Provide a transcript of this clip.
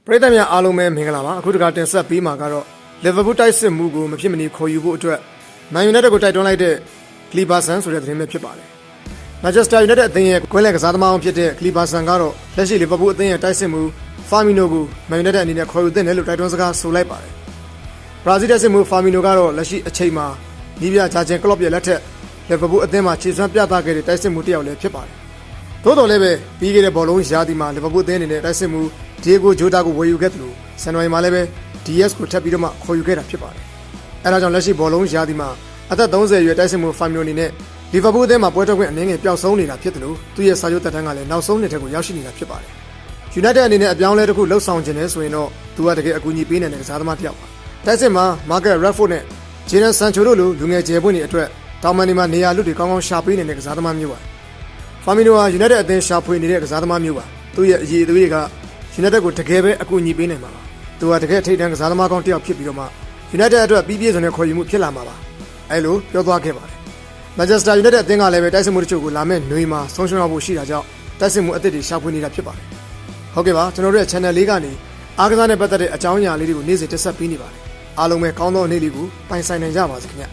ပရိသတ်များအားလုံးပဲမင်္ဂလာပါအခုတခါတင်ဆက်ပြီးမှာကတော့ Liverpool တိုက်စစ်မှုကိုမဖြစ်မနေခေါ်ယူဖို့အတွက် Man United ကိုတိုက်တွန်းလိုက်တဲ့ Kliberson ဆိုတဲ့သတင်းပဲဖြစ်ပါတယ် Manchester United အသင်းရဲ့ကွင်းလက်ကစားသမားအောင်ဖြစ်တဲ့ Kliberson ကတော့လက်ရှိ Liverpool အသင်းရဲ့တိုက်စစ်မှု Firmino ကို Man United အနေနဲ့ခေါ်ယူသင့်တယ်လို့တိုက်တွန်းစကားဆိုလိုက်ပါတယ် Brazil တိုက်စစ်မှု Firmino ကတော့လက်ရှိအချိန်မှာနီးပြဂျာဂျန်ကလော့ရဲ့လက်ထက် Liverpool အသင်းမှာခြေစွမ်းပြသခဲ့တဲ့တိုက်စစ်မှုတစ်ယောက်လည်းဖြစ်ပါတယ်သို့တော်လည်းပဲပြီးခဲ့တဲ့ဘောလုံးရာသီမှာ Liverpool အသင်းအနေနဲ့တိုက်စစ်မှု Diego Jota ကိုဝယ်ယူခဲ့တယ်လို့ဇန်နဝါရီမှာလည်းပဲ DS ကိုထပ်ပြီးတော့မှခေါ်ယူခဲ့တာဖြစ်ပါတယ်အဲဒါကြောင့်လက်ရှိဘောလုံးရာသီမှာအသက်30ရွယ်တိုက်စစ်မှု Firmino အနေနဲ့ Liverpool အသင်းမှာပွဲထွက်ခွင့်အနည်းငယ်ပျောက်ဆုံးနေတာဖြစ်တယ်လို့သူ့ရဲ့စာချုပ်သက်တမ်းကလည်းနောက်ဆုံးနှစ်ထက်ကိုရောက်ရှိနေတာဖြစ်ပါတယ် United အနေနဲ့အပြောင်းအလဲတစ်ခုလှုပ်ဆောင်ခြင်းနဲ့ဆိုရင်တော့သူကတကယ်အကူအညီပေးနိုင်တဲ့ကစားသမားတစ်ယောက်ပါတိုက်စစ်မှာ Marcus Rashford နဲ့ Jadon Sancho တို့လိုလူငယ်ကျယ်ပွင့်တွေအတွက်တောင်မန်ဒီမှာနေရာလွတ်တွေကောင်းကောင်းရှာပေးနေတဲ့ကစားသမားမျိုးပါ Firmino ဟာ United အသင်းရှာဖွေနေတဲ့ကစားသမားမျိုးပါသူ့ရဲ့အရေးအသွေးတွေက United ကိုတကယ်ပဲအကူအညီပေးနိုင်မှာပါသူကတကယ်ထိပ်တန်းကစားသမားကောင်းတစ်ယောက်ဖြစ်ပြီးတော့မှ United အတွက်ပြီးပြည့်စုံတဲ့ခေါ်ယူမှုဖြစ်လာမှာပါအဲလိုပြောသွားခဲ့ပါတယ် Manchester United အသင်းကလည်းပဲတိုက်စစ်မှုတချို့ကိုလာမယ့်နွေမှာဆုံးရှုံးရဖို့ရှိတာကြောင့်တိုက်စစ်မှုအသစ်တွေရှာဖွေနေတာဖြစ်ပါတယ်ဟုတ်ကဲ့ပါကျွန်တော်တို့ရဲ့ channel လေးကနေအားကစားနဲ့ပတ်သက်တဲ့အကြောင်းအရာလေးတွေကိုနေ့စဉ်တက်ဆက်ပေးနေပါတယ်အားလုံးပဲကောင်းသောနေ့လေးကိုပိုင်ဆိုင်နိုင်ကြပါစေခင်ဗျ